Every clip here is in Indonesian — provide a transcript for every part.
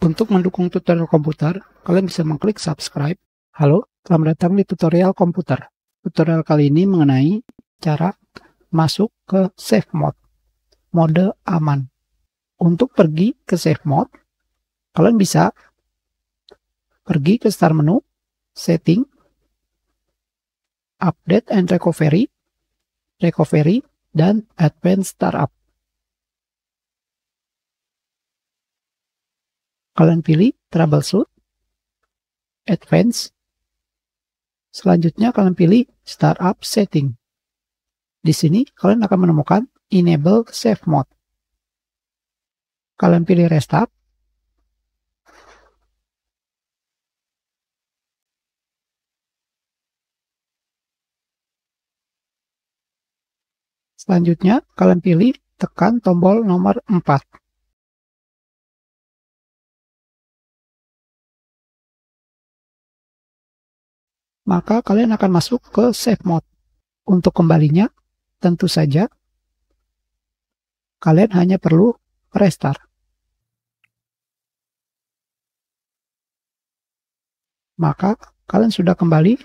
Untuk mendukung tutorial komputer, kalian bisa mengklik subscribe. Halo, selamat datang di tutorial komputer. Tutorial kali ini mengenai cara masuk ke safe mode aman. Untuk pergi ke safe mode, kalian bisa pergi ke start menu, setting, update and recovery, dan advanced startup. Kalian pilih troubleshoot, advance. Selanjutnya kalian pilih startup setting. Di sini kalian akan menemukan enable safe mode. Kalian pilih restart. Selanjutnya kalian pilih tekan tombol nomor 4. Maka kalian akan masuk ke safe mode. Untuk kembalinya, tentu saja kalian hanya perlu restart. Maka kalian sudah kembali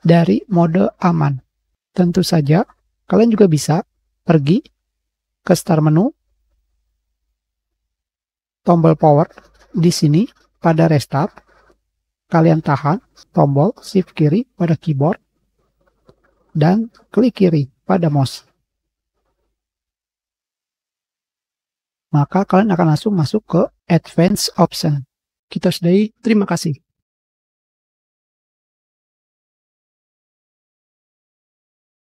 dari mode aman. Tentu saja kalian juga bisa pergi ke start menu, tombol power di sini pada restart. Kalian tahan tombol shift kiri pada keyboard dan klik kiri pada mouse. Maka kalian akan langsung masuk ke advanced option. Kita sudahi, terima kasih.